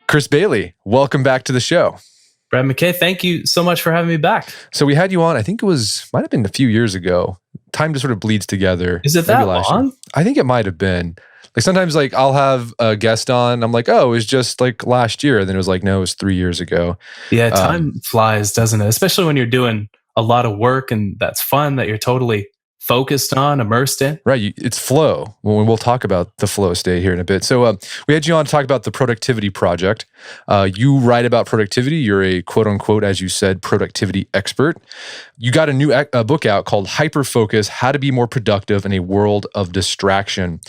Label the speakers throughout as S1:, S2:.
S1: Chris Bailey, welcome back to the show.
S2: Brad McKay, thank you so much for having me back.
S1: So we had you on, I think might have been a few years ago. Time just sort of bleeds together.
S2: Is it that long?
S1: I think it might have been. Like sometimes like I'll have a guest on, I'm like, oh, it was just like last year. And then it was like, no, it was 3 years ago.
S2: Yeah, time flies, doesn't it? Especially when you're doing a lot of work and that's fun that you're totally focused on, immersed in.
S1: Right. It's flow. Well, we'll talk about the flow state here in a bit. So we had you on to talk about the Productivity Project. You write about productivity. You're a quote unquote, as you said, productivity expert. You got a new book out called Hyperfocus, How to Be More Productive in a World of Distraction.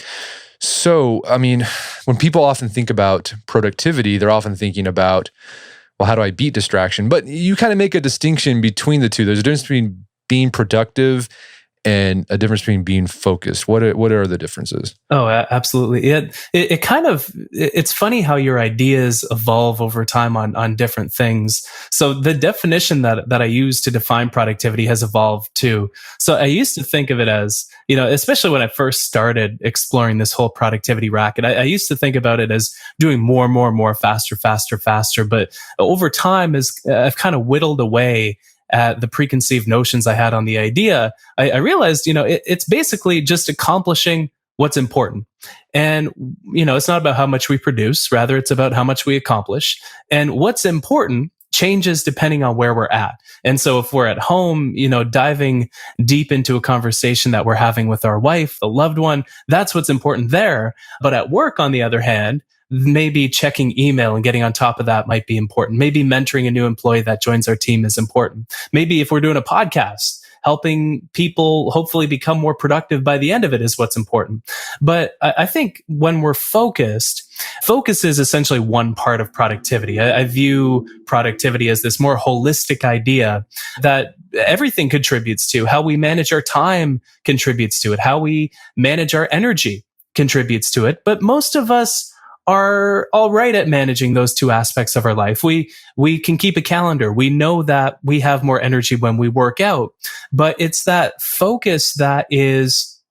S1: So, I mean, when people often think about productivity, they're often thinking about, well, how do I beat distraction? But you kind of make a distinction between the two. There's a difference between being productive and a difference between being focused. What are the differences?
S2: Oh, absolutely. It's funny how your ideas evolve over time on different things. So the definition that I use to define productivity has evolved too. So I used to think of it as, especially when I first started exploring this whole productivity racket, I used to think about it as doing more, faster. But over time, as I've kind of whittled away at the preconceived notions I had on the idea, I realized, it's basically just accomplishing what's important. And, it's not about how much we produce, rather it's about how much we accomplish. And what's important changes depending on where we're at. And so if we're at home, diving deep into a conversation that we're having with our wife, a loved one, that's what's important there. But at work, on the other hand, maybe checking email and getting on top of that might be important. Maybe mentoring a new employee that joins our team is important. Maybe if we're doing a podcast, helping people hopefully become more productive by the end of it is what's important. But I think when we're focus is essentially one part of productivity. I view productivity as this more holistic idea that everything contributes to. How we manage our time contributes to it. How we manage our energy contributes to it. But most of us are all right at managing those two aspects of our life. We can keep a calendar. We know that we have more energy when we work out, but it's that focus that is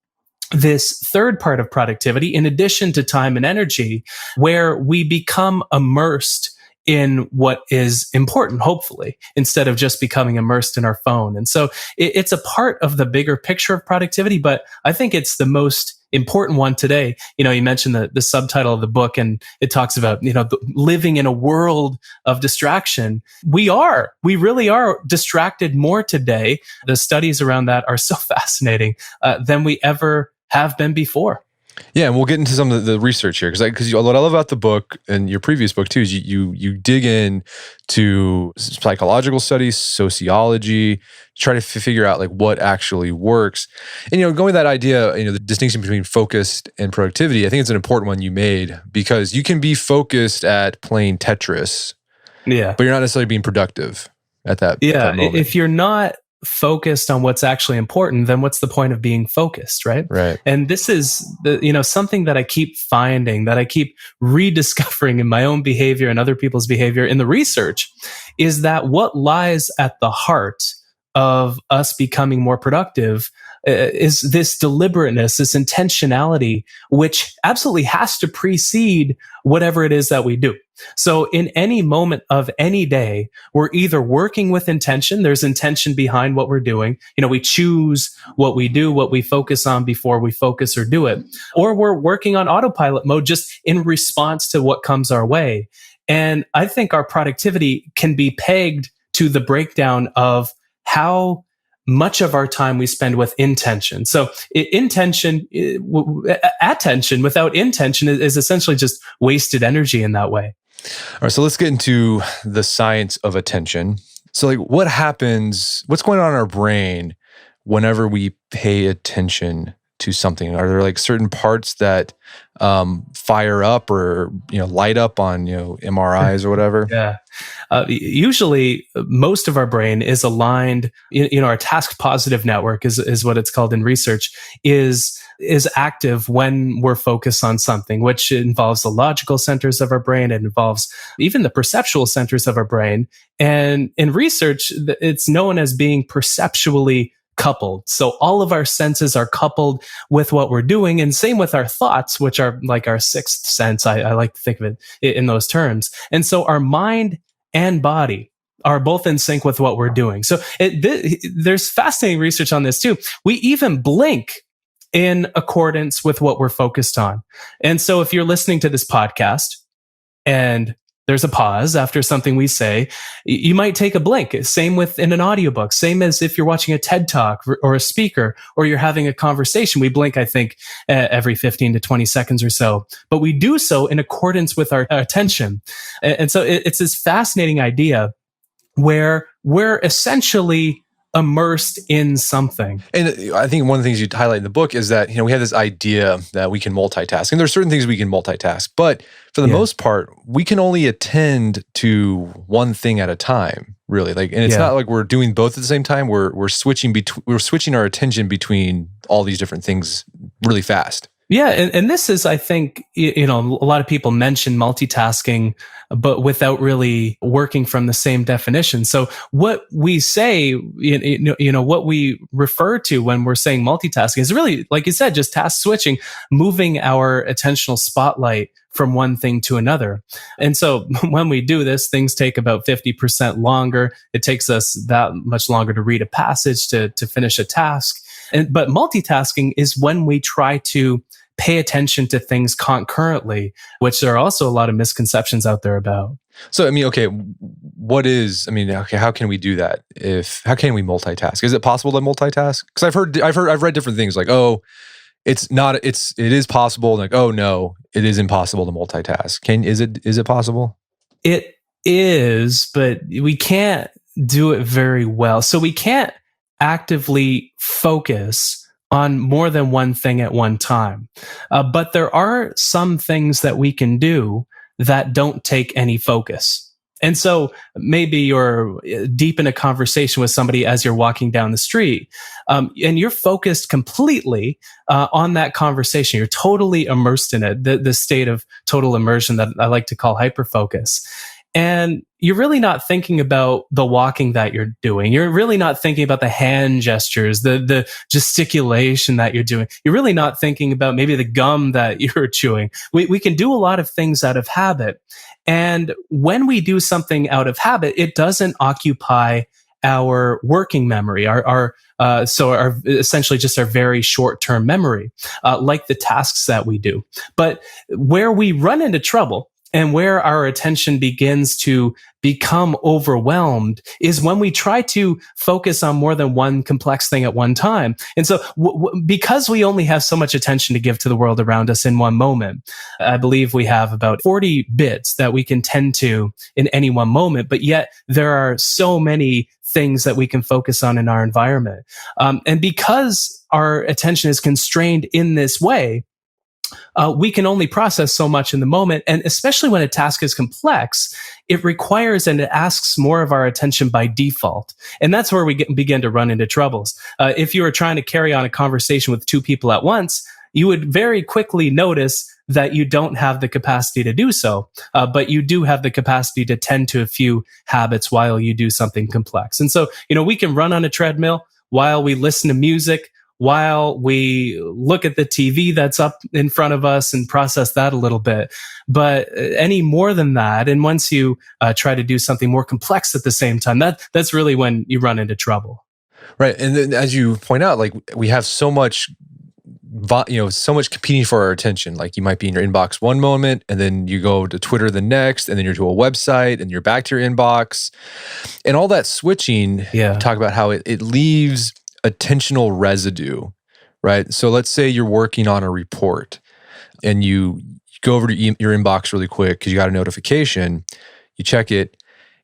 S2: this third part of productivity, in addition to time and energy, where we become immersed in what is important, hopefully, instead of just becoming immersed in our phone. And so it's a part of the bigger picture of productivity, but I think it's the most important one today. You mentioned the subtitle of the book, and it talks about, living in a world of distraction. We really are distracted more today. The studies around that are so fascinating than we ever have been before.
S1: Yeah, and we'll get into some of the research here because what I love about the book and your previous book too is you dig in to psychological studies, sociology, try to figure out like what actually works. And going with that idea, the distinction between focused and productivity, I think it's an important one you made because you can be focused at playing Tetris, but you're not necessarily being productive at that moment.
S2: If you're not focused on what's actually important, then what's the point of being focused, right?
S1: Right.
S2: And this is something that I keep finding, that I keep rediscovering in my own behavior and other people's behavior in the research, is that what lies at the heart of us becoming more productive is this deliberateness, this intentionality, which absolutely has to precede whatever it is that we do. So in any moment of any day, we're either working with intention, there's intention behind what we're doing. We choose what we do, what we focus on before we focus or do it, or we're working on autopilot mode just in response to what comes our way. And I think our productivity can be pegged to the breakdown of how much of our time we spend with intention. So attention without intention is essentially just wasted energy in that way.
S1: All right, so let's get into the science of attention. So like what's going on in our brain whenever we pay attention to something? Are there like certain parts that fire up or light up on MRIs or whatever?
S2: Yeah. Usually, most of our brain is aligned. Our task positive network is what it's called in research. Is active when we're focused on something, which involves the logical centers of our brain. It involves even the perceptual centers of our brain. And in research, it's known as being perceptually coupled. So all of our senses are coupled with what we're doing, and same with our thoughts, which are like our sixth sense. I like to think of it in those terms. And so our mind and body are both in sync with what we're doing. So there's fascinating research on this too. We even blink in accordance with what we're focused on. And so if you're listening to this podcast and there's a pause after something we say, you might take a blink. Same with in an audiobook, same as if you're watching a TED Talk or a speaker, or you're having a conversation. We blink, I think, every 15 to 20 seconds or so, but we do so in accordance with our attention. And so it's this fascinating idea where we're essentially immersed in something.
S1: And I think one of the things you highlight in the book is that, we have this idea that we can multitask, and there's certain things we can multitask, but for the most part, we can only attend to one thing at a time, really. And it's not like we're doing both at the same time. We're switching our attention between all these different things really fast.
S2: Yeah, and this is, I think, a lot of people mention multitasking, but without really working from the same definition. So what we say, what we refer to when we're saying multitasking is really, like you said, just task switching, moving our attentional spotlight from one thing to another. And so when we do this, things take about 50% longer. It takes us that much longer to read a passage, to finish a task. But multitasking is when we try to pay attention to things concurrently, which there are also a lot of misconceptions out there about.
S1: So, how can we do that? How can we multitask? Is it possible to multitask? Because I've read different things like, it is possible. Like, oh no, it is impossible to multitask. Is it possible?
S2: It is, but we can't do it very well. So we can't actively focus on more than one thing at one time. But there are some things that we can do that don't take any focus. And so maybe you're deep in a conversation with somebody as you're walking down the street, and you're focused completely on that conversation. You're totally immersed in it, the state of total immersion that I like to call hyperfocus. And you're really not thinking about the walking that you're doing. You're really not thinking about the hand gestures, the gesticulation that you're doing. You're really not thinking about maybe the gum that you're chewing. We can do a lot of things out of habit. And when we do something out of habit, it doesn't occupy our working memory, our essentially just our very short-term memory, like the tasks that we do. But where we run into trouble and where our attention begins to become overwhelmed is when we try to focus on more than one complex thing at one time. And so because we only have so much attention to give to the world around us in one moment, I believe we have about 40 bits that we can tend to in any one moment, but yet there are so many things that we can focus on in our environment. And because our attention is constrained in this way, we can only process so much in the moment. And especially when a task is complex, it requires and it asks more of our attention by default. And that's where we begin to run into troubles. If you were trying to carry on a conversation with two people at once, you would very quickly notice that you don't have the capacity to do so, but you do have the capacity to tend to a few habits while you do something complex. And so, we can run on a treadmill while we listen to music, while we look at the TV that's up in front of us and process that a little bit. But any more than that, and once you try to do something more complex at the same time, that's really when you run into trouble.
S1: Right. And then as you point out, like we have so much competing for our attention. Like you might be in your inbox one moment, and then you go to Twitter the next, and then you're to a website, and you're back to your inbox. And all that switching, talk about how it leaves attentional residue, right? So let's say you're working on a report, and you go over to your inbox really quick because you got a notification, you check it,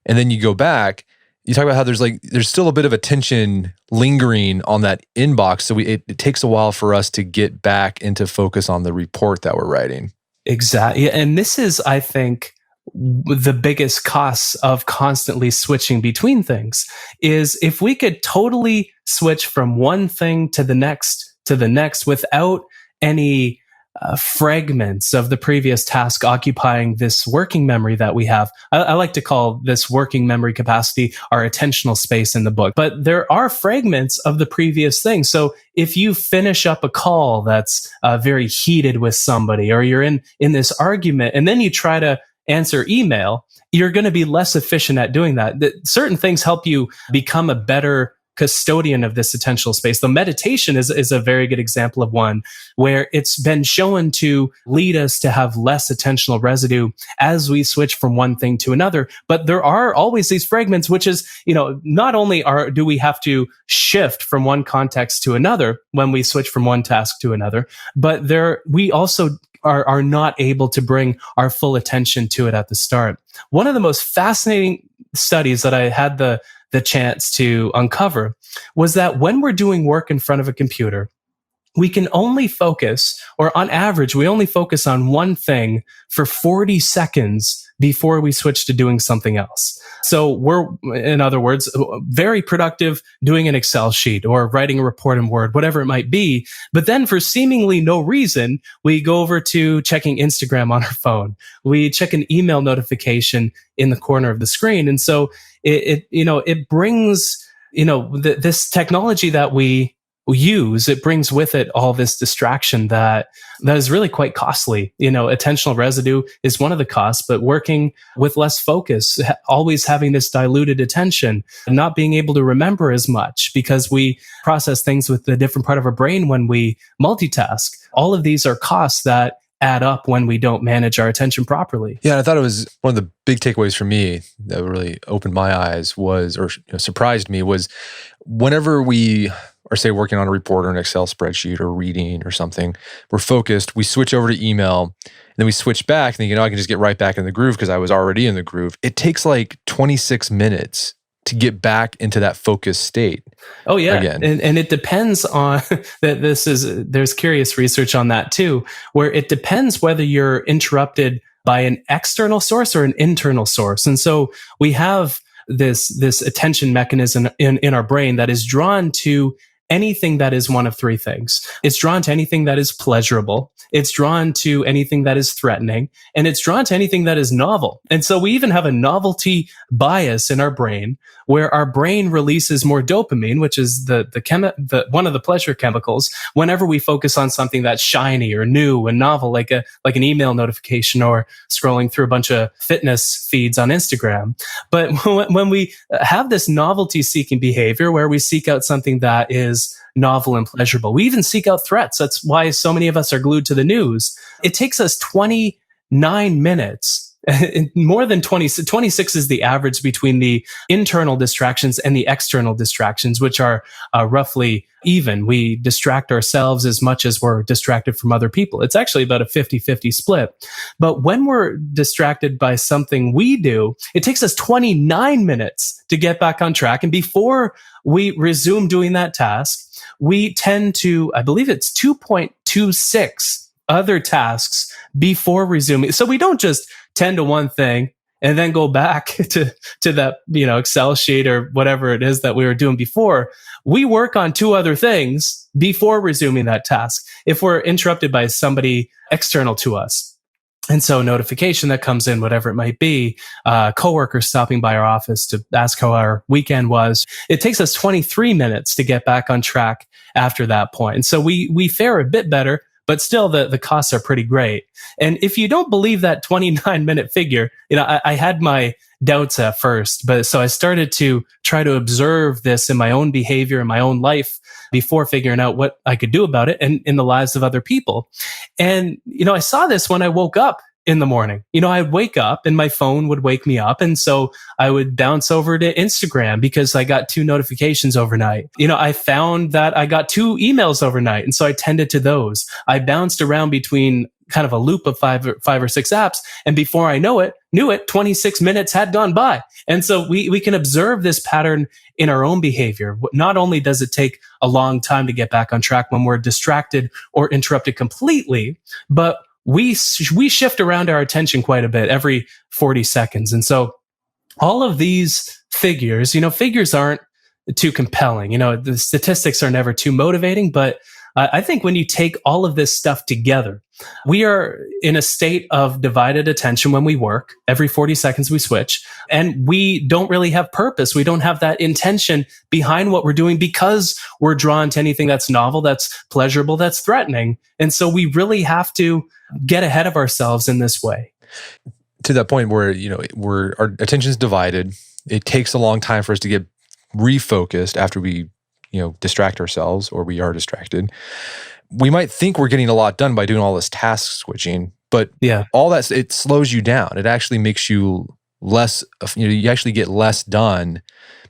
S1: and then you go back. You talk about how there's still a bit of attention lingering on that inbox. So it takes a while for us to get back into focus on the report that we're writing.
S2: Exactly. And this is, I think, the biggest costs of constantly switching between things is if we could totally switch from one thing to the next without any fragments of the previous task occupying this working memory that we have. I like to call this working memory capacity our attentional space in the book. But there are fragments of the previous thing. So if you finish up a call that's very heated with somebody, or you're in this argument, and then you try to answer email, you're going to be less efficient at doing that. Certain things help you become a better custodian of this attentional space. The meditation is a very good example of one where it's been shown to lead us to have less attentional residue as we switch from one thing to another. But there are always these fragments, which is, not only do we have to shift from one context to another when we switch from one task to another, but we also are not able to bring our full attention to it at the start. One of the most fascinating studies that I had the chance to uncover was that when we're doing work in front of a computer, we can only focus, or on average, we only focus on one thing for 40 seconds before we switch to doing something else. So we're, in other words, very productive doing an Excel sheet or writing a report in Word, whatever it might be. But then for seemingly no reason, we go over to checking Instagram on our phone. We check an email notification in the corner of the screen. And so it brings, this technology that we use, it brings with it all this distraction that is really quite costly. Attentional residue is one of the costs, but working with less focus, always having this diluted attention, not being able to remember as much because we process things with a different part of our brain when we multitask. All of these are costs that add up when we don't manage our attention properly.
S1: Yeah, and I thought it was one of the big takeaways for me that really opened my eyes surprised me was whenever we are, say, working on a report or an Excel spreadsheet or reading or something, we're focused, we switch over to email, and then we switch back thinking, I can just get right back in the groove because I was already in the groove. It takes like 26 minutes to get back into that focused state.
S2: Oh yeah.
S1: Again.
S2: And it depends on that. There's curious research on that too, where it depends whether you're interrupted by an external source or an internal source. And so we have this attention mechanism in our brain that is drawn to anything that is one of three things. It's drawn to anything that is pleasurable. It's drawn to anything that is threatening, and it's drawn to anything that is novel. And so we even have a novelty bias in our brain where our brain releases more dopamine, which is the one of the pleasure chemicals, whenever we focus on something that's shiny or new and novel, like an email notification or scrolling through a bunch of fitness feeds on Instagram. But when we have this novelty seeking behavior where we seek out something that is novel and pleasurable, we even seek out threats. That's why so many of us are glued to the news. It takes us 29 minutes. More than 26 is the average between the internal distractions and the external distractions, which are roughly even. We distract ourselves as much as we're distracted from other people. It's actually about a 50-50 split. But when we're distracted by something we do, it takes us 29 minutes to get back on track. And before we resume doing that task, we tend to, I believe it's 2.26 other tasks before resuming. So we don't just tend to one thing and then go back to that, Excel sheet or whatever it is that we were doing before. We work on two other things before resuming that task if we're interrupted by somebody external to us. And so notification that comes in, whatever it might be, coworker stopping by our office to ask how our weekend was. It takes us 23 minutes to get back on track after that point. And so we fare a bit better, but still the costs are pretty great. And if you don't believe that 29-minute figure, I had my doubts at first, but so I started to try to observe this in my own behavior, in my own life, before figuring out what I could do about it and in the lives of other people. And, I saw this when I woke up in the morning. I'd wake up and my phone would wake me up. And so I would bounce over to Instagram because I got 2 notifications overnight. I found that I got 2 emails overnight. And so I tended to those. I bounced around between kind of a loop of five or six apps. And before I knew it, 26 minutes had gone by. And so we can observe this pattern in our own behavior. Not only does it take a long time to get back on track when we're distracted or interrupted completely, but we shift around our attention quite a bit every 40 seconds. And so all of these figures aren't too compelling. The statistics are never too motivating, but I think when you take all of this stuff together, we are in a state of divided attention when we work. Every 40 seconds we switch, and we don't really have purpose. We don't have that intention behind what we're doing because we're drawn to anything that's novel, that's pleasurable, that's threatening. And so we really have to get ahead of ourselves in this way.
S1: To that point where, our attention's divided. It takes a long time for us to get refocused after we, distract ourselves or we are distracted. We might think we're getting a lot done by doing all this task switching, but all that, it slows you down. It actually makes you less, you actually get less done.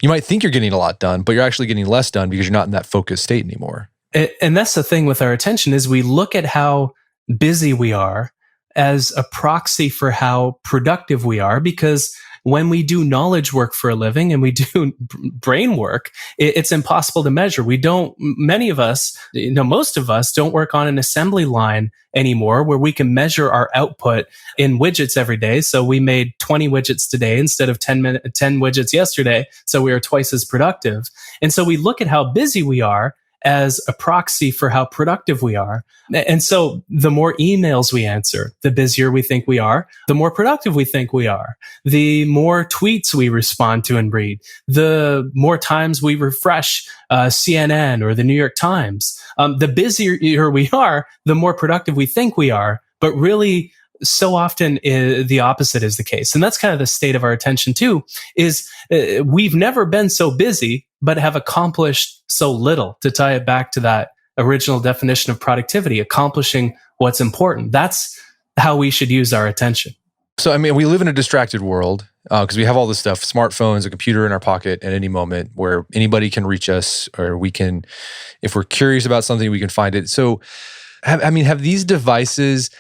S1: You might think you're getting a lot done, but you're actually getting less done because you're not in that focused state anymore.
S2: And that's the thing with our attention is we look at how busy we are as a proxy for how productive we are, because when we do knowledge work for a living and we do brain work, it's impossible to measure. Many of us, most of us don't work on an assembly line anymore where we can measure our output in widgets every day. So we made 20 widgets today instead of 10 widgets yesterday. So we are twice as productive. And so we look at how busy we are as a proxy for how productive we are. And so the more emails we answer, the busier we think we are, the more productive we think we are, the more tweets we respond to and read, the more times we refresh CNN or the New York Times. The busier we are, the more productive we think we are. But really, so often the opposite is the case. And that's kind of the state of our attention too, is we've never been so busy, but have accomplished so little, to tie it back to that original definition of productivity, accomplishing what's important. That's how we should use our attention.
S1: So, we live in a distracted world because we have all this stuff, smartphones, a computer in our pocket at any moment where anybody can reach us, or we can, if we're curious about something, we can find it. So, have these devices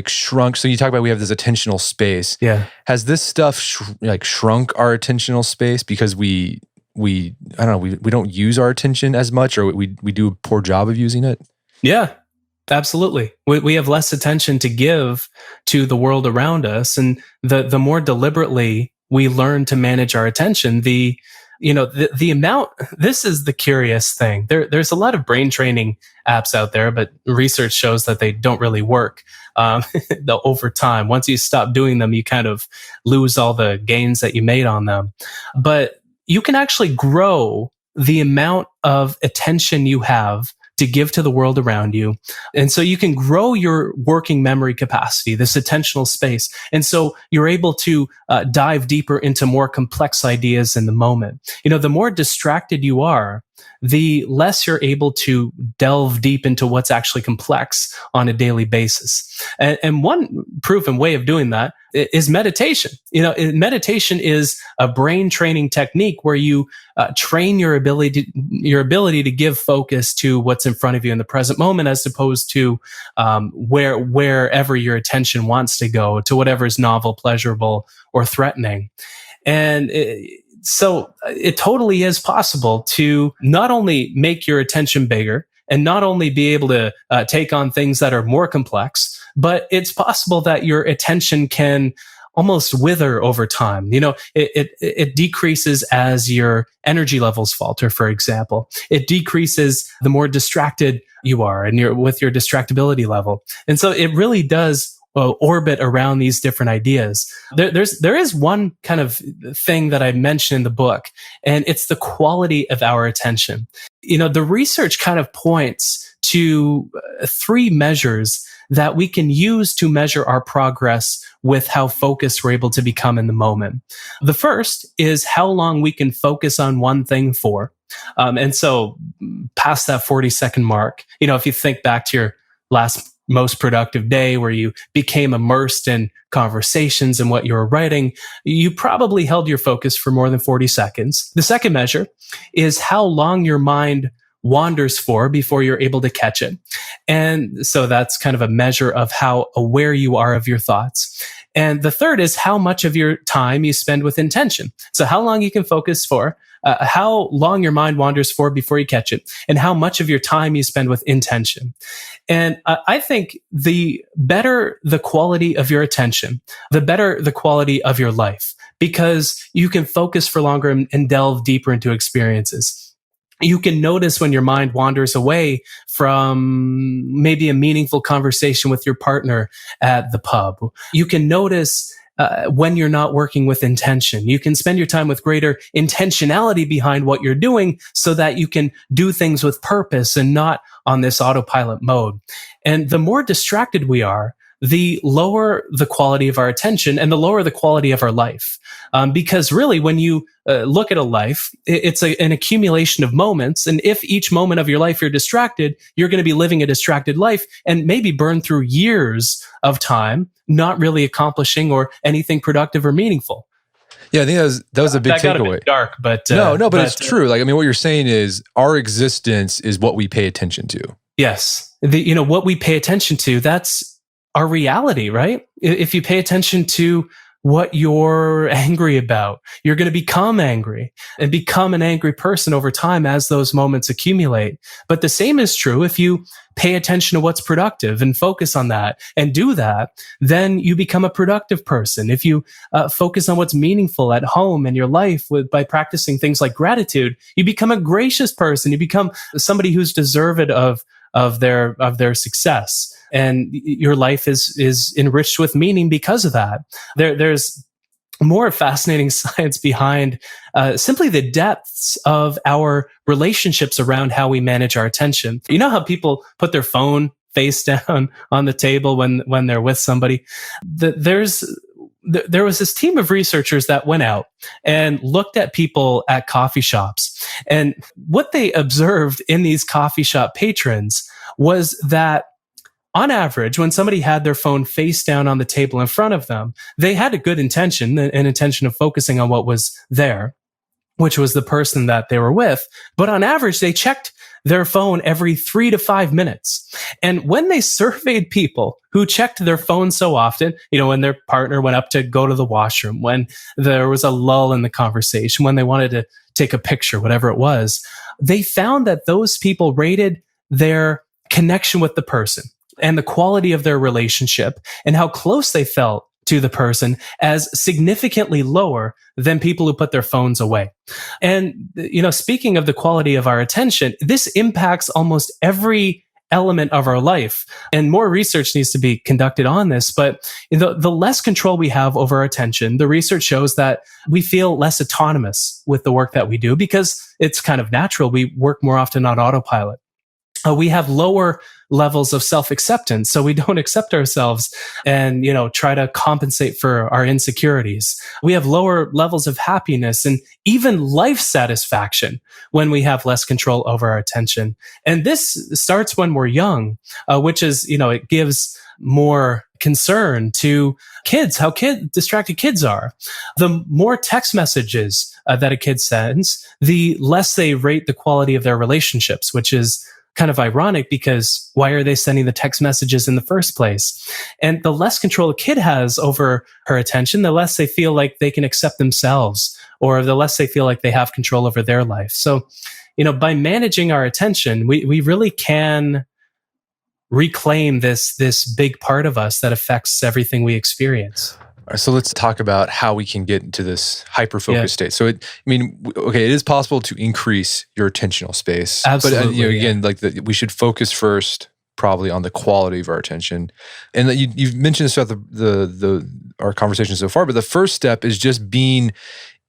S1: shrunk? So you talk about we have this attentional space.
S2: Yeah.
S1: Has this stuff shrunk our attentional space because we don't use our attention as much, or we do a poor job of using it?
S2: Yeah, absolutely. We have less attention to give to the world around us. And the more deliberately we learn to manage our attention, the amount, this is the curious thing. There's a lot of brain training apps out there, but research shows that they don't really work. Over time, once you stop doing them, you kind of lose all the gains that you made on them. But you can actually grow the amount of attention you have to give to the world around you. And so you can grow your working memory capacity, this attentional space. And so you're able to dive deeper into more complex ideas in the moment. The more distracted you are, the less you're able to delve deep into what's actually complex on a daily basis. And one proven way of doing that is meditation. Meditation is a brain training technique where you train your ability to give focus to what's in front of you in the present moment, as opposed to wherever your attention wants to go, to whatever is novel, pleasurable, or threatening. And so it totally is possible to not only make your attention bigger and not only be able to take on things that are more complex, but it's possible that your attention can almost wither over time. It decreases as your energy levels falter, for example. It decreases the more distracted you are and with your distractibility level. And so it really does orbit around these different ideas. There is one kind of thing that I mentioned in the book, and it's the quality of our attention. The research kind of points to three measures that we can use to measure our progress with how focused we're able to become in the moment. The first is how long we can focus on one thing for. And so past that 40-second mark, if you think back to your last most productive day where you became immersed in conversations and what you were writing, you probably held your focus for more than 40 seconds. The second measure is how long your mind wanders for before you're able to catch it. And so that's kind of a measure of how aware you are of your thoughts. And the third is how much of your time you spend with intention. So how long you can focus for, how long your mind wanders for before you catch it, and how much of your time you spend with intention. And I think the better the quality of your attention, the better the quality of your life, because you can focus for longer and delve deeper into experiences. You can notice when your mind wanders away from maybe a meaningful conversation with your partner at the pub. You can notice when you're not working with intention. You can spend your time with greater intentionality behind what you're doing so that you can do things with purpose and not on this autopilot mode. And the more distracted we are, the lower the quality of our attention and the lower the quality of our life. Because really, when you look at a life, it's an accumulation of moments. And if each moment of your life you're distracted, you're going to be living a distracted life and maybe burn through years of time, not really accomplishing or anything productive or meaningful.
S1: Yeah, I think that was a big
S2: that got
S1: takeaway.
S2: A bit dark, but
S1: but it's true. Like, I mean, what you're saying is our existence is what we pay attention to.
S2: Yes, what we pay attention to, that's our reality, right? If you pay attention to what you're angry about, you're going to become angry and become an angry person over time as those moments accumulate. But the same is true if you pay attention to what's productive and focus on that and do that, then you become a productive person. If you focus on what's meaningful at home and your life by practicing things like gratitude, you become a gracious person. You become somebody who's deserving of their success. And your life is enriched with meaning because of that. There's more fascinating science behind simply the depths of our relationships around how we manage our attention. You know how people put their phone face down on the table when they're with somebody? There was this team of researchers that went out and looked at people at coffee shops. And what they observed in these coffee shop patrons was that on average, when somebody had their phone face down on the table in front of them, they had a good intention, an intention of focusing on what was there, which was the person that they were with. But on average, they checked their phone every 3 to 5 minutes. And when they surveyed people who checked their phone so often, when their partner went up to go to the washroom, when there was a lull in the conversation, when they wanted to take a picture, whatever it was, they found that those people rated their connection with the person and the quality of their relationship and how close they felt to the person as significantly lower than people who put their phones away. And, speaking of the quality of our attention, this impacts almost every element of our life. And more research needs to be conducted on this. But the less control we have over our attention, the research shows that we feel less autonomous with the work that we do because it's kind of natural. We work more often on autopilot. We have lower levels of self-acceptance. So we don't accept ourselves and, try to compensate for our insecurities. We have lower levels of happiness and even life satisfaction when we have less control over our attention. And this starts when we're young, which is, it gives more concern to kids, how distracted kids are. The more text messages that a kid sends, the less they rate the quality of their relationships, which is kind of ironic because why are they sending the text messages in the first place? And the less control a kid has over her attention, the less they feel like they can accept themselves, or the less they feel like they have control over their life. So, by managing our attention, we really can reclaim this big part of us that affects everything we experience.
S1: All right, so let's talk about how we can get into this hyper-focused state. So, it is possible to increase your attentional space.
S2: Absolutely.
S1: But, we should focus first probably on the quality of our attention. And that you've mentioned this throughout our conversation so far, but the first step is just being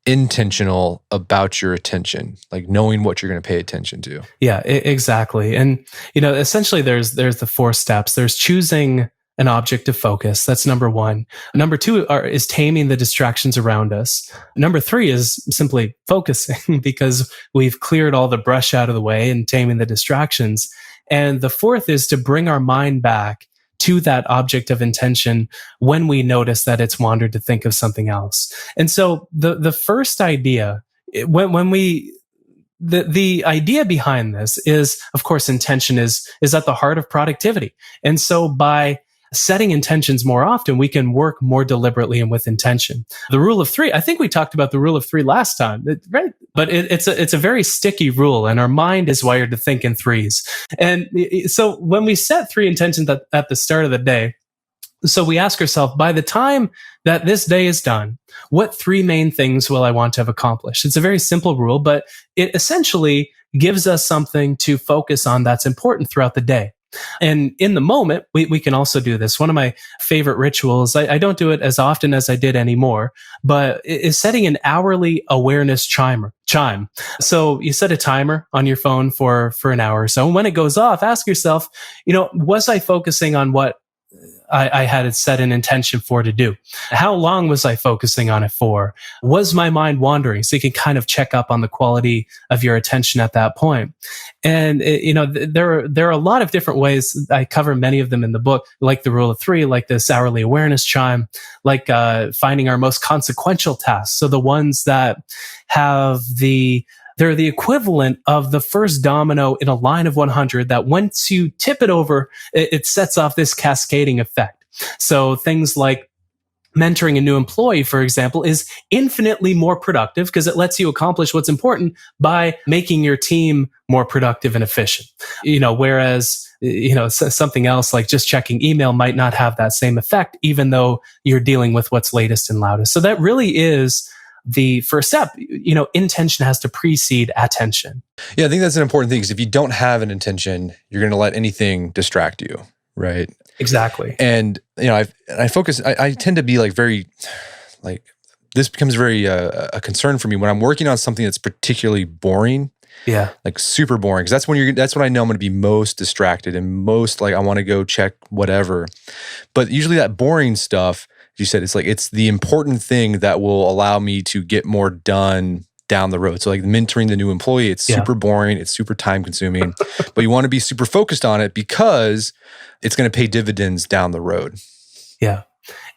S1: intentional about your attention, like knowing what you're going to pay attention to.
S2: Yeah, exactly. And, essentially there's the 4 steps. There's choosing an object of focus. That's number 1. Number 2 is taming the distractions around us. Number 3 is simply focusing because we've cleared all the brush out of the way and taming the distractions. And the 4th is to bring our mind back to that object of intention when we notice that it's wandered to think of something else. And so the first idea, the idea behind this is, of course, intention is at the heart of productivity. And so by setting intentions more often, we can work more deliberately and with intention. The rule of 3, I think we talked about the rule of 3 last time, right? But it's a very sticky rule, and our mind is wired to think in 3s. And so when we set 3 intentions at the start of the day, So we ask ourselves, by the time that this day is done, what three main things will I want to have accomplished? It's a very simple rule, but it essentially gives us something to focus on that's important throughout the day. And in the moment, we can also do this. One of my favorite rituals, I don't do it as often as I did anymore, but is setting an hourly awareness chime. So you set a timer on your phone for an hour or so. And when it goes off, ask yourself, was I focusing on what I had set an intention for to do? How long was I focusing on it for? Was my mind wandering? So you can kind of check up on the quality of your attention at that point. And there are a lot of different ways. I cover many of them in the book, like the rule of three, like this hourly awareness chime, like finding our most consequential tasks. So the ones that have they're the equivalent of the first domino in a line of 100 that once you tip it over, it sets off this cascading effect. So things like mentoring a new employee, for example, is infinitely more productive because it lets you accomplish what's important by making your team more productive and efficient. Whereas something else like just checking email might not have that same effect, even though you're dealing with what's latest and loudest. So that really is the first step. Intention has to precede attention.
S1: Yeah, I think that's an important thing, because if you don't have an intention, you're going to let anything distract you, right?
S2: Exactly.
S1: And I tend to be this becomes very a concern for me when I'm working on something that's particularly boring.
S2: Yeah,
S1: like super boring, because that's when I know I'm going to be most distracted and most I want to go check whatever. But usually that boring stuff, you said, it's the important thing that will allow me to get more done down the road. So like mentoring the new employee, it's super boring, it's super time consuming, but you want to be super focused on it because it's going to pay dividends down the road.
S2: Yeah.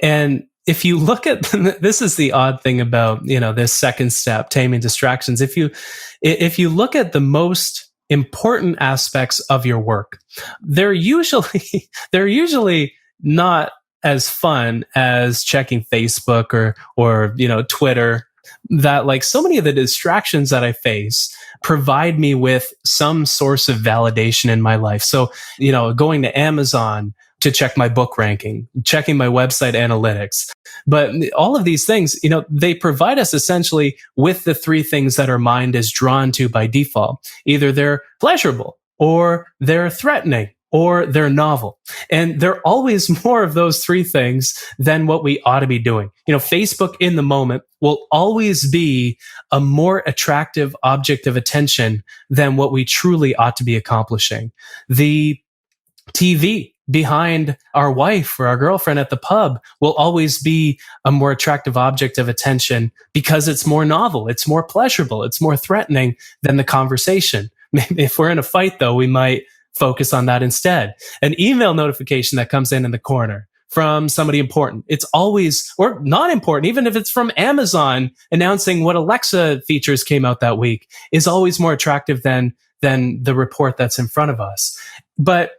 S2: And if you look at, this is the odd thing about, this second step, taming distractions. If you look at the most important aspects of your work, they're usually not as fun as checking Facebook or Twitter. That so many of the distractions that I face provide me with some source of validation in my life. So, going to Amazon to check my book ranking, checking my website analytics. But all of these things, they provide us essentially with the three things that our mind is drawn to by default. Either they're pleasurable, or they're threatening, or they're novel. And they're always more of those three things than what we ought to be doing. Facebook in the moment will always be a more attractive object of attention than what we truly ought to be accomplishing. The TV behind our wife or our girlfriend at the pub will always be a more attractive object of attention because it's more novel, it's more pleasurable, it's more threatening than the conversation. Maybe if we're in a fight, though, we might focus on that instead. An email notification that comes in the corner from somebody important, it's always, or not important, even if it's from Amazon announcing what Alexa features came out that week, is always more attractive than the report that's in front of us. But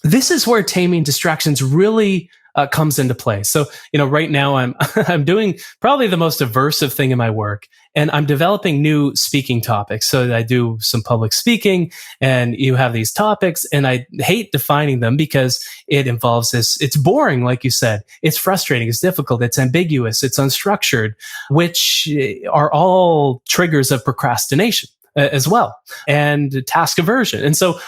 S2: this is where taming distractions really comes into play. So, right now I'm doing probably the most aversive thing in my work, and I'm developing new speaking topics. So I do some public speaking, and you have these topics, and I hate defining them because it involves it's boring, like you said. It's frustrating, it's difficult, it's ambiguous, it's unstructured, which are all triggers of procrastination as well, and task aversion. And so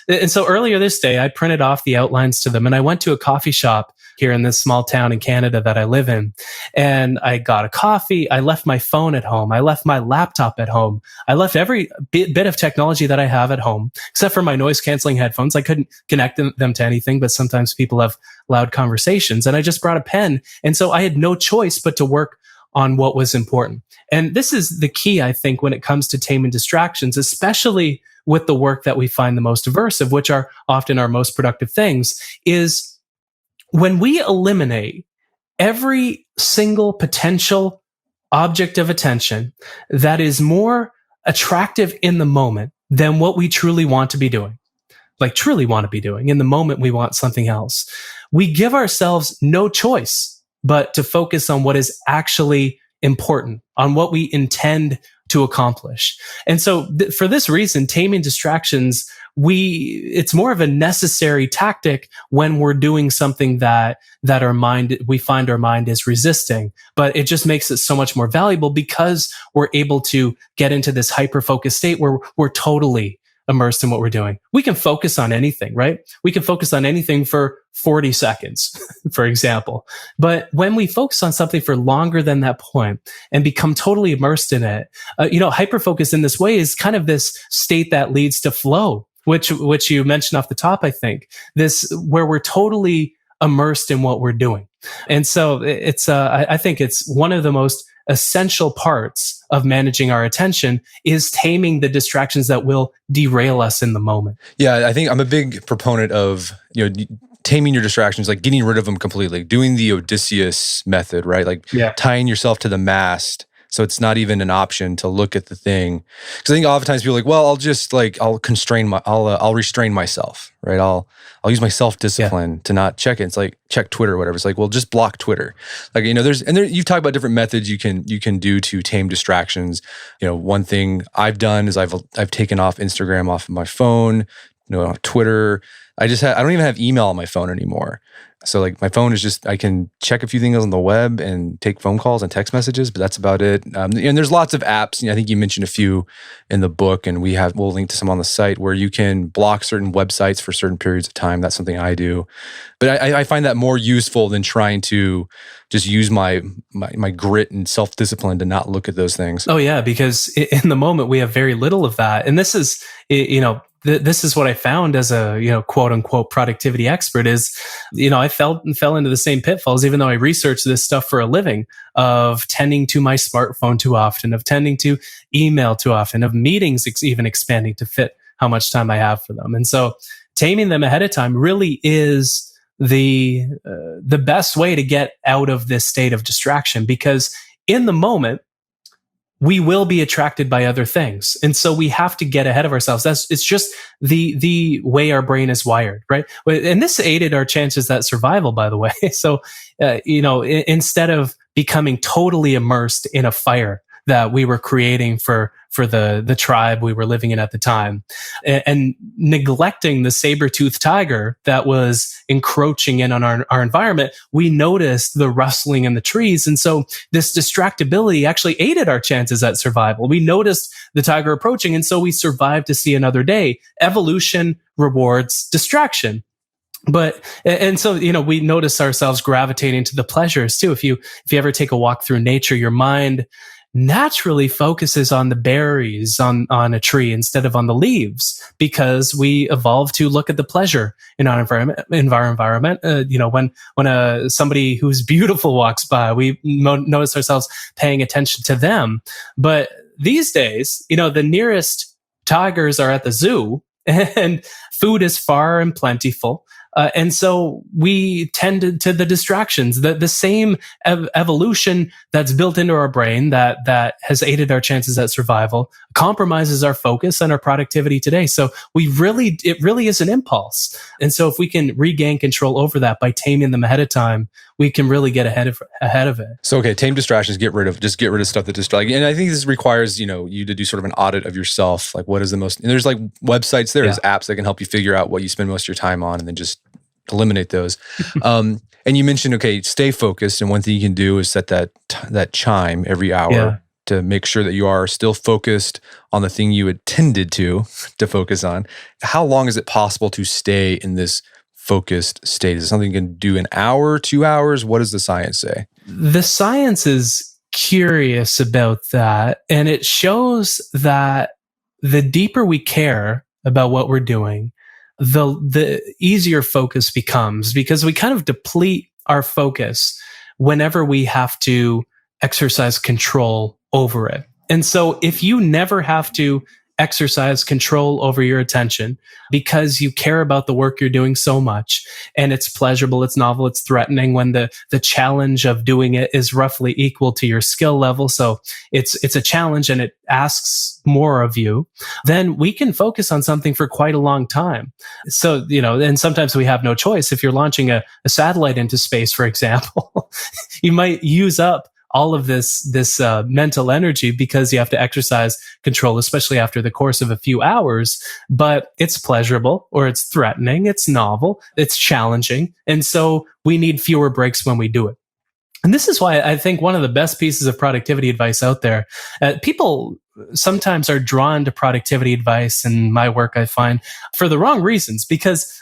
S2: earlier this day, I printed off the outlines to them, and I went to a coffee shop here in this small town in Canada that I live in. And I got a coffee. I left my phone at home. I left my laptop at home. I left every bit of technology that I have at home, except for my noise canceling headphones. I couldn't connect them to anything, but sometimes people have loud conversations. And I just brought a pen. And so I had no choice but to work on what was important. And this is the key, I think, when it comes to taming distractions, especially with the work that we find the most aversive, which are often our most productive things, is when we eliminate every single potential object of attention that is more attractive in the moment than what we truly want to be doing. In the moment, we want something else. We give ourselves no choice but to focus on what is actually important, on what we intend to accomplish. And so for this reason, taming distractions it's more of a necessary tactic when we're doing something that we find our mind is resisting. But it just makes it so much more valuable because we're able to get into this hyper-focused state where we're totally immersed in what we're doing. We can focus on anything, right? We can focus on anything for 40 seconds, for example. But when we focus on something for longer than that point and become totally immersed in it, hyperfocus in this way is kind of this state that leads to flow, which you mentioned off the top, I think. This, where we're totally immersed in what we're doing. And so I think it's one of the most essential parts of managing our attention is taming the distractions that will derail us in the moment.
S1: Yeah, I think I'm a big proponent of, taming your distractions, like getting rid of them completely, doing the Odysseus method, right? Like tying yourself to the mast. So it's not even an option to look at the thing. Because I think oftentimes people are like, well, I'll restrain myself, right? I'll use my self-discipline to not check it. It's like, check Twitter or whatever. It's like, well, just block Twitter. Like, you've talked about different methods you can do to tame distractions. One thing I've done is I've taken off Instagram off of my phone, Twitter. I don't even have email on my phone anymore. So like my phone is just, I can check a few things on the web and take phone calls and text messages, but that's about it. And there's lots of apps. I think you mentioned a few in the book, and we'll link to some on the site where you can block certain websites for certain periods of time. That's something I do. But I find that more useful than trying to just use my grit and self-discipline to not look at those things.
S2: Oh yeah, because in the moment we have very little of that. And this is, this is what I found as a, quote unquote productivity expert is, I fell into the same pitfalls, even though I research this stuff for a living, of tending to my smartphone too often, of tending to email too often, of meetings even expanding to fit how much time I have for them. And so taming them ahead of time really is the best way to get out of this state of distraction, because in the moment, we will be attracted by other things. And so we have to get ahead of ourselves. It's just the way our brain is wired, right? And this aided our chances at survival, by the way. So, instead of becoming totally immersed in a fire that we were creating for the tribe we were living in at the time, and neglecting the saber-toothed tiger that was encroaching in on our environment, we noticed the rustling in the trees. And so this distractibility actually aided our chances at survival. We noticed the tiger approaching, and so we survived to see another day. Evolution rewards distraction. And so, we notice ourselves gravitating to the pleasures too. If you ever take a walk through nature, your mind naturally focuses on the berries on a tree instead of on the leaves, because we evolved to look at the pleasure in our environment. When somebody who's beautiful walks by, we notice ourselves paying attention to them. But these days, the nearest tigers are at the zoo, and food is far and plentiful. And so we tend to the distractions, the same evolution that's built into our brain that has aided our chances at survival, compromises our focus and our productivity today. So it really is an impulse. And so if we can regain control over that by taming them ahead of time, we can really get ahead of it.
S1: So, okay, tame distractions, get rid of stuff that distracts. And I think this requires, you to do sort of an audit of yourself. Like, what is the most, and there's like websites, there's apps that can help you figure out what you spend most of your time on and then just eliminate those. And you mentioned, okay, stay focused. And one thing you can do is set that chime every hour to make sure that you are still focused on the thing you intended to focus on. How long is it possible to stay in this focused state? Is it something you can do an hour, 2 hours? What does the science say?
S2: The science is curious about that. And it shows that the deeper we care about what we're doing, the easier focus becomes, because we kind of deplete our focus whenever we have to exercise control over it. And so if you never have to exercise control over your attention because you care about the work you're doing so much, and it's pleasurable, it's novel, it's threatening, when the challenge of doing it is roughly equal to your skill level, so it's a challenge and it asks more of you, then we can focus on something for quite a long time. So, and sometimes we have no choice. If you're launching a satellite into space, for example, you might use up all of this mental energy because you have to exercise control, especially after the course of a few hours. But it's pleasurable, or it's threatening, it's novel, it's challenging. And so we need fewer breaks when we do it. And this is why I think one of the best pieces of productivity advice out there, people sometimes are drawn to productivity advice in my work, I find, for the wrong reasons, because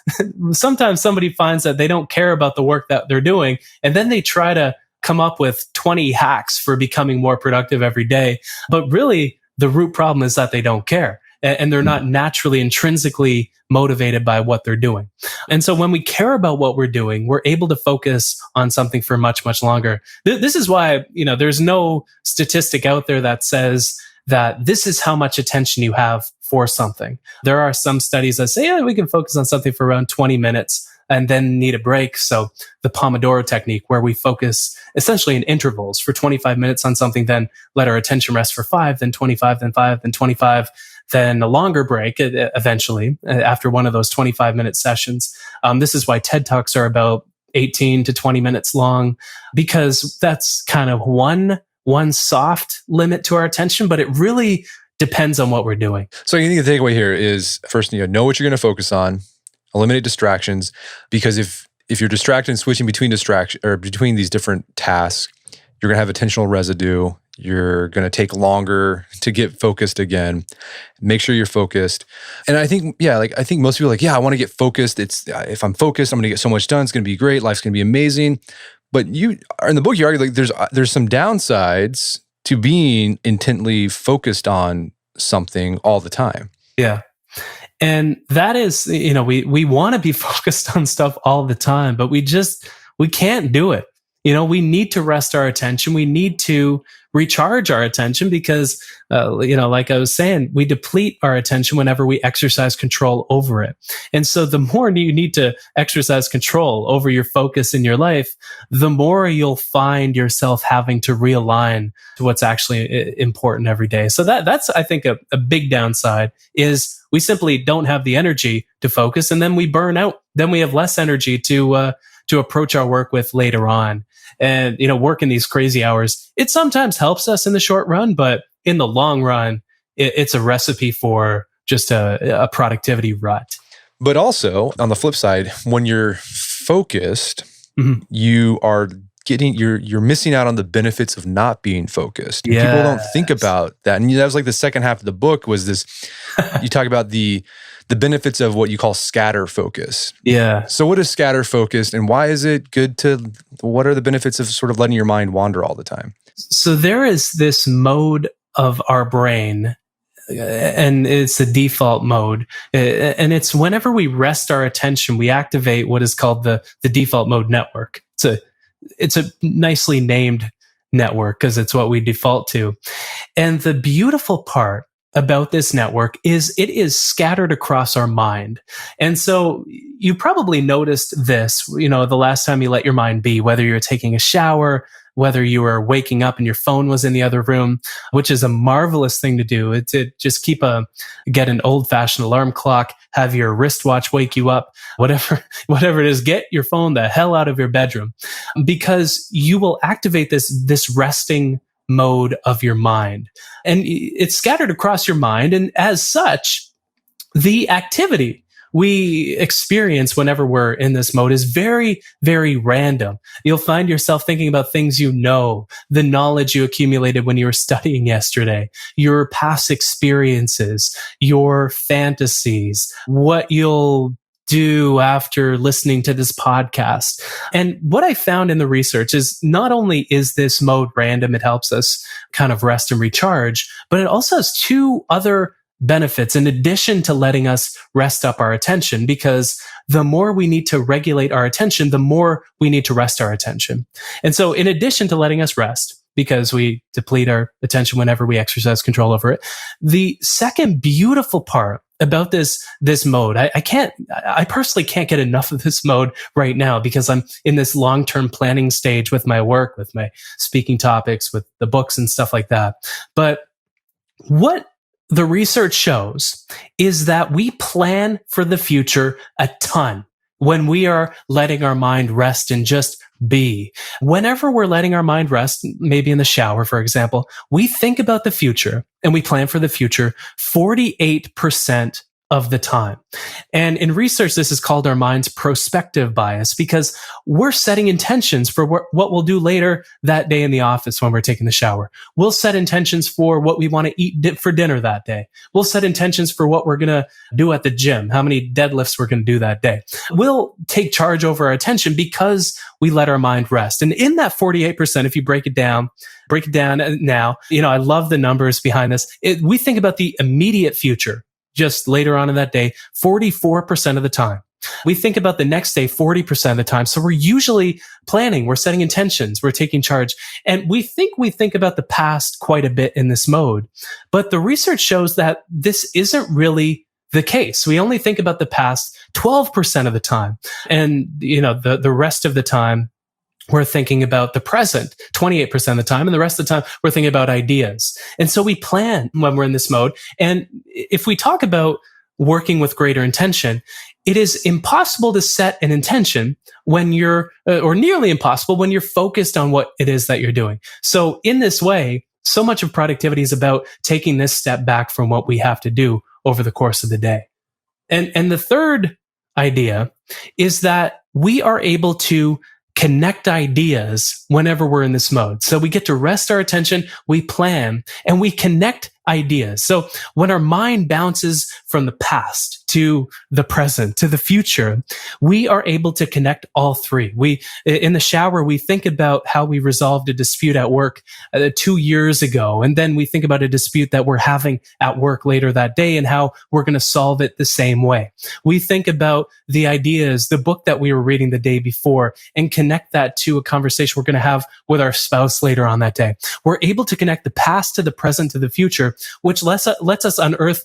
S2: sometimes somebody finds that they don't care about the work that they're doing, and then they try to come up with 20 hacks for becoming more productive every day. But really, the root problem is that they don't care, and they're not naturally, intrinsically motivated by what they're doing. And so when we care about what we're doing, we're able to focus on something for much, much longer. This is why, there's no statistic out there that says that this is how much attention you have for something. There are some studies that say, we can focus on something for around 20 minutes and then need a break. So the Pomodoro technique, where we focus essentially in intervals for 25 minutes on something, then let our attention rest for 5, then 25, then 5, then 25, then a longer break eventually after one of those 25-minute sessions. This is why TED Talks are about 18 to 20 minutes long, because that's kind of one soft limit to our attention, but it really depends on what we're doing.
S1: So I think the takeaway here is, first, know what you're going to focus on, eliminate distractions, because if you're distracted and switching between between these different tasks, you're going to have attentional residue. You're going to take longer to get focused again. Make sure you're focused. And I think, I think most people are like, I want to get focused. If I'm focused, I'm going to get so much done. It's going to be great. Life's going to be amazing. But in the book, you argue like there's some downsides to being intently focused on something all the time.
S2: Yeah. And that is, we want to be focused on stuff all the time, but we can't do it. We need to rest our attention. We need to recharge our attention because, like I was saying, we deplete our attention whenever we exercise control over it. And so the more you need to exercise control over your focus in your life, the more you'll find yourself having to realign to what's actually important every day. So that's, I think, a big downside is we simply don't have the energy to focus, and then we burn out. Then we have less energy to approach our work with later on. And, working these crazy hours, it sometimes helps us in the short run, but in the long run, it's a recipe for just a productivity rut.
S1: But also, on the flip side, when you're focused, you are you're missing out on the benefits of not being focused. Yes. People don't think about that. And that was like the second half of the book was this, you talk about the benefits of what you call scatter focus.
S2: Yeah.
S1: So what is scatter focused, and why is it good what are the benefits of sort of letting your mind wander all the time?
S2: So there is this mode of our brain, and it's the default mode. And it's whenever we rest our attention, we activate what is called the default mode network. It's a nicely named network because it's what we default to. And the beautiful part about this network is it is scattered across our mind. And so you probably noticed this, the last time you let your mind be, whether you're taking a shower, whether you were waking up and your phone was in the other room, which is a marvelous thing to do. To just get an old-fashioned alarm clock, have your wristwatch wake you up, whatever it is, get your phone the hell out of your bedroom, because you will activate this resting mode of your mind. And it's scattered across your mind. And as such, the activity we experience whenever we're in this mode is very, very random. You'll find yourself thinking about things the knowledge you accumulated when you were studying yesterday, your past experiences, your fantasies, what you'll do after listening to this podcast. And what I found in the research is not only is this mode random, it helps us kind of rest and recharge, but it also has two other benefits in addition to letting us rest up our attention, because the more we need to regulate our attention, the more we need to rest our attention. And so in addition to letting us rest, because we deplete our attention whenever we exercise control over it, the second beautiful part about this mode, I personally can't get enough of this mode right now because I'm in this long-term planning stage with my work, with my speaking topics, with the books and stuff like that. But what the research shows is that we plan for the future a ton. when we are letting our mind rest and just be. Whenever we're letting our mind rest, maybe in the shower, for example, we think about the future and we plan for the future 48% of the time. And in research, this is called our mind's prospective bias, because we're setting intentions for what we'll do later that day in the office when we're taking the shower. We'll set intentions for what we want to eat for dinner that day. We'll set intentions for what we're going to do at the gym, how many deadlifts we're going to do that day. We'll take charge over our attention because we let our mind rest. And in that 48%, if you break it down now, I love the numbers behind this. We think about the immediate future. Just later on in that day, 44% of the time. We think about the next day 40% of the time. So we're usually planning, we're setting intentions, we're taking charge. And we think about the past quite a bit in this mode. But the research shows that this isn't really the case. We only think about the past 12% of the time. And, the rest of the time, we're thinking about the present 28% of the time, and the rest of the time we're thinking about ideas. And so we plan when we're in this mode. And if we talk about working with greater intention, it is impossible to set an intention when or nearly impossible when you're focused on what it is that you're doing. So in this way, so much of productivity is about taking this step back from what we have to do over the course of the day. And the third idea is that we are able to connect ideas whenever we're in this mode. So we get to rest our attention, we plan, and we connect ideas. So when our mind bounces from the past to the present to the future, we are able to connect all three. In the shower, we think about how we resolved a dispute at work 2 years ago. And then we think about a dispute that we're having at work later that day and how we're going to solve it the same way. We think about the ideas, the book that we were reading the day before, and connect that to a conversation we're going to have with our spouse later on that day. We're able to connect the past to the present to the future, which lets us unearth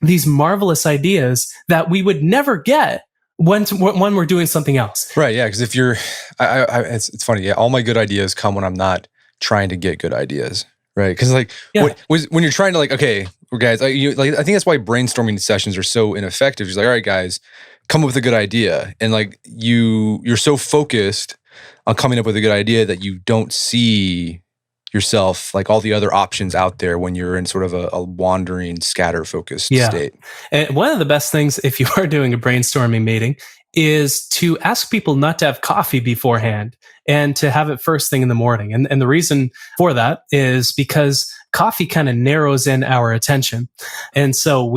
S2: these marvelous ideas that we would never get when we're doing something else.
S1: Right. Yeah. Because if you're, it's funny. Yeah. All my good ideas come when I'm not trying to get good ideas. Right. Because when you're trying to okay, guys, I think that's why brainstorming sessions are so ineffective. You're like, all right, guys, come up with a good idea. And you're so focused on coming up with a good idea that you don't see yourself, all the other options out there when you're in sort of a wandering, scatter-focused state.
S2: And one of the best things, if you are doing a brainstorming meeting, is to ask people not to have coffee beforehand and to have it first thing in the morning. And the reason for that is because coffee kind of narrows in our attention. And so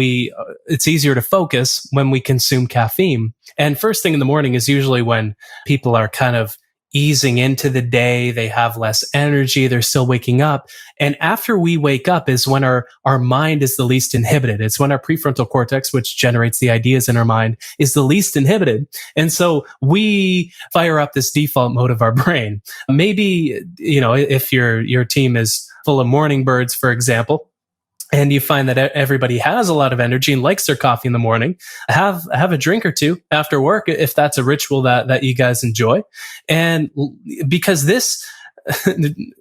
S2: it's easier to focus when we consume caffeine. And first thing in the morning is usually when people are kind of easing into the day, they have less energy, they're still waking up. And after we wake up is when our mind is the least inhibited. It's when our prefrontal cortex, which generates the ideas in our mind, is the least inhibited. And so we fire up this default mode of our brain. Maybe, if your team is full of morning birds, for example, and you find that everybody has a lot of energy and likes their coffee in the morning, have a drink or two after work if that's a ritual that you guys enjoy. And because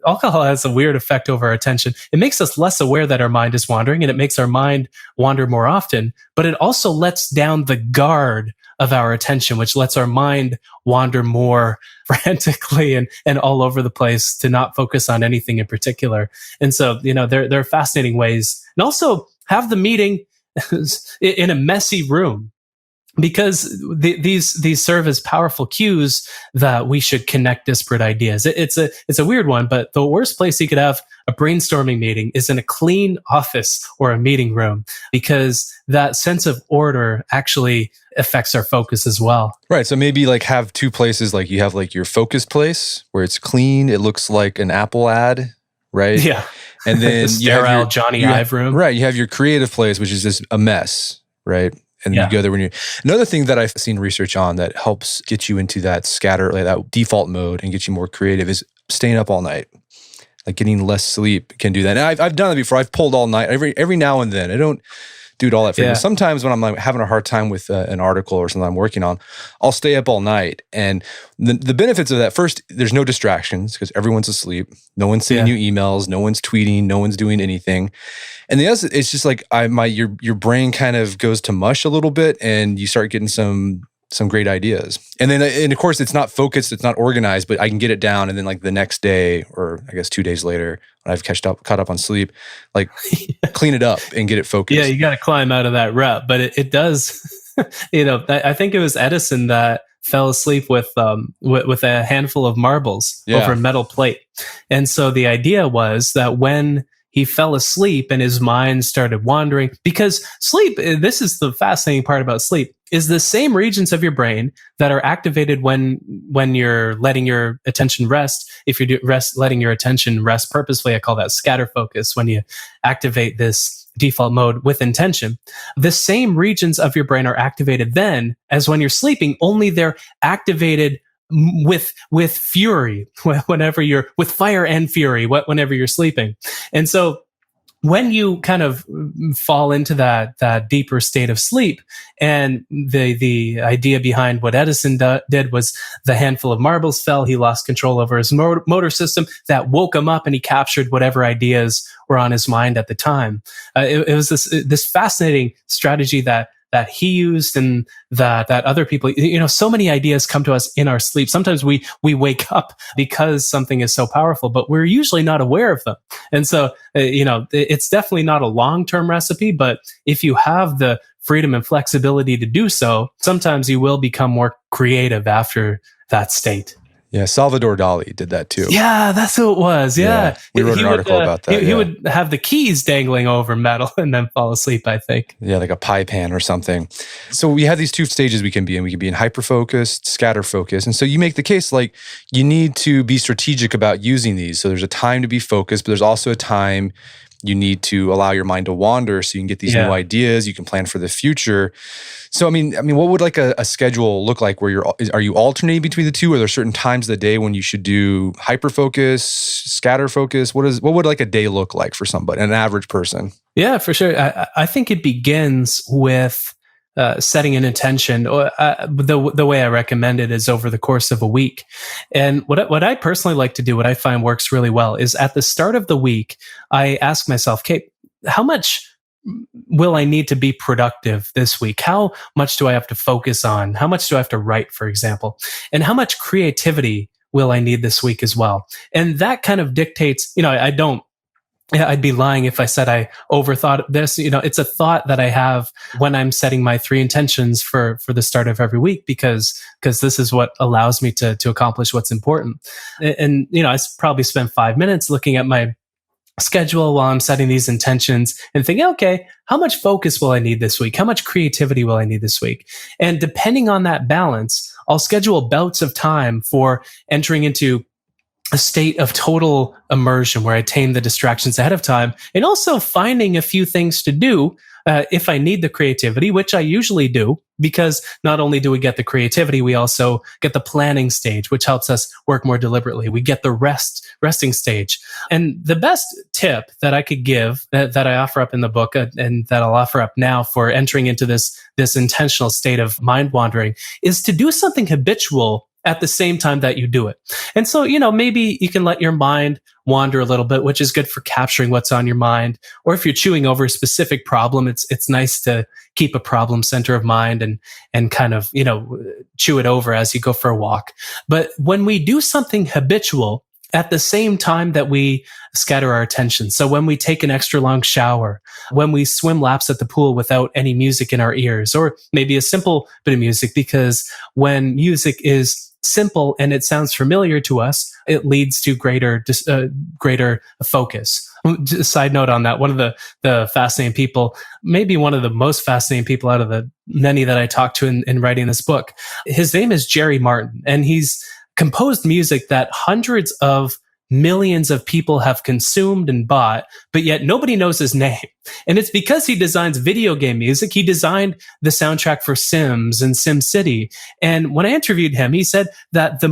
S2: alcohol has a weird effect over our attention. It makes us less aware that our mind is wandering, and it makes our mind wander more often, but it also lets down the guard of our attention, which lets our mind wander more frantically and all over the place to not focus on anything in particular. And so, there are fascinating ways. And also have the meeting in a messy room, because these serve as powerful cues that we should connect disparate ideas. It's a weird one, but the worst place you could have a brainstorming meeting is in a clean office or a meeting room, because that sense of order actually affects our focus as well.
S1: Right. So maybe have two places, you have your focus place where it's clean. It looks like an Apple ad, right?
S2: Yeah.
S1: And then
S2: the sterile Johnny Ive room.
S1: Right. You have your creative place, which is just a mess, right? And you go there another thing that I've seen research on that helps get you into that that default mode and get you more creative is staying up all night. Getting less sleep can do that. And I've done it before. I've pulled all night every now and then. I don't do it all that frequently. Sometimes when I'm having a hard time with an article or something I'm working on, I'll stay up all night. And the benefits of that, first, there's no distractions because everyone's asleep. No one's sending you emails. No one's tweeting. No one's doing anything. And the other, it's just your brain kind of goes to mush a little bit, and you start getting some some great ideas. And of course, it's not focused, it's not organized, but I can get it down. And then like the next day, or I guess 2 days later, when I've caught up on sleep, like clean it up and get it focused.
S2: Yeah, you got to climb out of that rut, but it does. I think it was Edison that fell asleep with a handful of marbles over a metal plate. And so the idea was that when he fell asleep and his mind started wandering, because sleep, this is the fascinating part about sleep, is the same regions of your brain that are activated when you're letting your attention rest. If you're letting your attention rest purposefully, I call that scatter focus, when you activate this default mode with intention. The same regions of your brain are activated then as when you're sleeping, only they're activated with fury whenever you're with fire and fury whenever you're sleeping. And so when you kind of fall into that deeper state of sleep, and the idea behind what Edison did was the handful of marbles fell, he lost control over his motor system, that woke him up, and he captured whatever ideas were on his mind at the time. It was this fascinating strategy that he used, and that other people, so many ideas come to us in our sleep. Sometimes we wake up because something is so powerful, but we're usually not aware of them. And so, it's definitely not a long-term recipe, but if you have the freedom and flexibility to do so, sometimes you will become more creative after that state.
S1: Yeah, Salvador Dali did that too.
S2: Yeah, that's who it was. Yeah.
S1: We wrote an article about that.
S2: He would have the keys dangling over metal and then fall asleep, I think.
S1: Yeah, like a pie pan or something. So we have these two stages we can be in. We can be in hyper-focused, scatter-focused. And so you make the case like you need to be strategic about using these. So there's a time to be focused, but there's also a time you need to allow your mind to wander so you can get these new ideas. You can plan for the future. So, I mean, what would like a schedule look like where are you alternating between the two? Are there certain times of the day when you should do hyper-focus, scatter-focus? What would like a day look like for somebody, an average person?
S2: Yeah, for sure. I think it begins with setting an intention. The way I recommend it is over the course of a week. And what I personally like to do, what I find works really well, is at the start of the week, I ask myself, okay, how much will I need to be productive this week? How much do I have to focus on? How much do I have to write, for example? And how much creativity will I need this week as well? And that kind of dictates, I'd be lying if I said I overthought this. It's a thought that I have when I'm setting my 3 intentions for the start of every week, because this is what allows me to accomplish what's important. And I probably spend 5 minutes looking at my schedule while I'm setting these intentions and thinking, okay, how much focus will I need this week? How much creativity will I need this week? And depending on that balance, I'll schedule bouts of time for entering into a state of total immersion where I tame the distractions ahead of time, and also finding a few things to do if I need the creativity, which I usually do, because not only do we get the creativity, we also get the planning stage, which helps us work more deliberately. We get the resting stage. And the best tip that I could give that I offer up in the book, and that I'll offer up now for entering into this intentional state of mind wandering, is to do something habitual at the same time that you do it. And so, maybe you can let your mind wander a little bit, which is good for capturing what's on your mind. Or if you're chewing over a specific problem, it's nice to keep a problem center of mind and kind of, chew it over as you go for a walk. But when we do something habitual at the same time that we scatter our attention, so when we take an extra long shower, when we swim laps at the pool without any music in our ears, or maybe a simple bit of music, because when music is simple and it sounds familiar to us, it leads to greater focus. Side note on that, one of the fascinating people, maybe one of the most fascinating people out of the many that I talked to in writing this book, his name is Jerry Martin, and he's composed music that hundreds of millions of people have consumed and bought, but yet nobody knows his name. And it's because he designs video game music. He designed the soundtrack for Sims and SimCity. And when I interviewed him, he said that the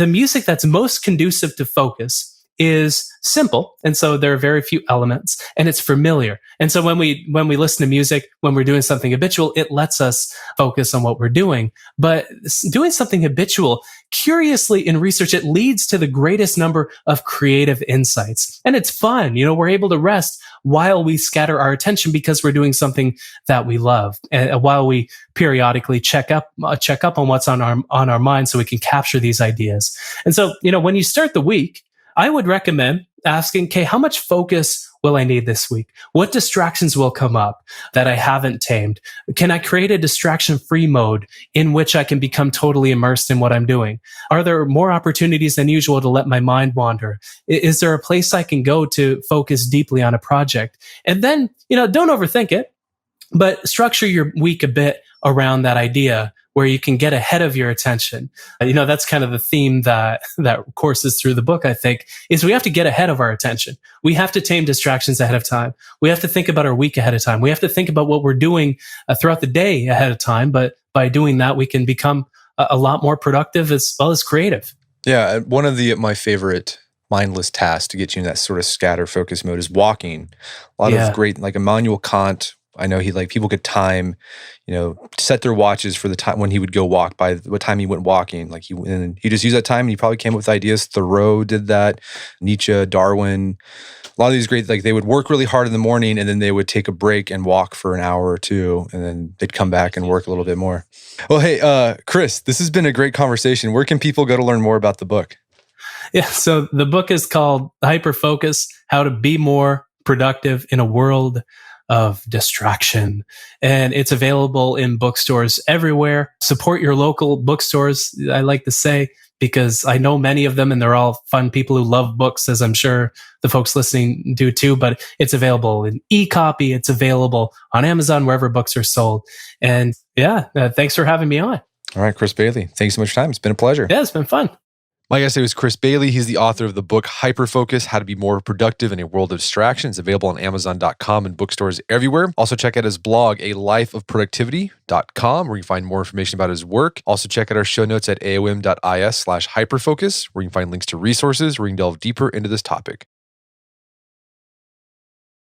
S2: music that's most conducive to focus is simple. And so there are very few elements and it's familiar. And so when we listen to music, when we're doing something habitual, it lets us focus on what we're doing. But doing something habitual, curiously in research, it leads to the greatest number of creative insights. And it's fun. We're able to rest while we scatter our attention because we're doing something that we love, and while we periodically check up on what's on our mind so we can capture these ideas. And so, when you start the week, I would recommend asking, okay, how much focus will I need this week? What distractions will come up that I haven't tamed? Can I create a distraction-free mode in which I can become totally immersed in what I'm doing? Are there more opportunities than usual to let my mind wander? Is there a place I can go to focus deeply on a project? And then, don't overthink it, but structure your week a bit around that idea where you can get ahead of your attention. That's kind of the theme that courses through the book, I think, is we have to get ahead of our attention. We have to tame distractions ahead of time. We have to think about our week ahead of time. We have to think about what we're doing throughout the day ahead of time. But by doing that, we can become a lot more productive as well as creative.
S1: Yeah. One of my favorite mindless tasks to get you in that sort of scatter focus mode is walking. A lot of great, like Immanuel Kant, I know people could time, set their watches for the time when he would go walk by what time he went walking. Like he just used that time and he probably came up with ideas. Thoreau did that, Nietzsche, Darwin, a lot of these great, they would work really hard in the morning and then they would take a break and walk for an hour or two and then they'd come back and work a little bit more. Well, hey, Chris, this has been a great conversation. Where can people go to learn more about the book?
S2: Yeah. So the book is called Hyperfocus: How to Be More Productive in a World of Distraction. And it's available in bookstores everywhere. Support your local bookstores, I like to say, because I know many of them and they're all fun people who love books, as I'm sure the folks listening do too. But it's available in e-copy. It's available on Amazon, wherever books are sold. And thanks for having me on.
S1: All right, Chris Bailey. Thanks so much for your time. It's been a pleasure.
S2: Yeah, it's been fun.
S1: My guest today was Chris Bailey. He's the author of the book Hyperfocus: How to Be More Productive in a World of Distractions. Available on Amazon.com and bookstores everywhere. Also check out his blog, alifeofproductivity.com, where you can find more information about his work. Also check out our show notes at aom.is/hyperfocus, where you can find links to resources where you can delve deeper into this topic.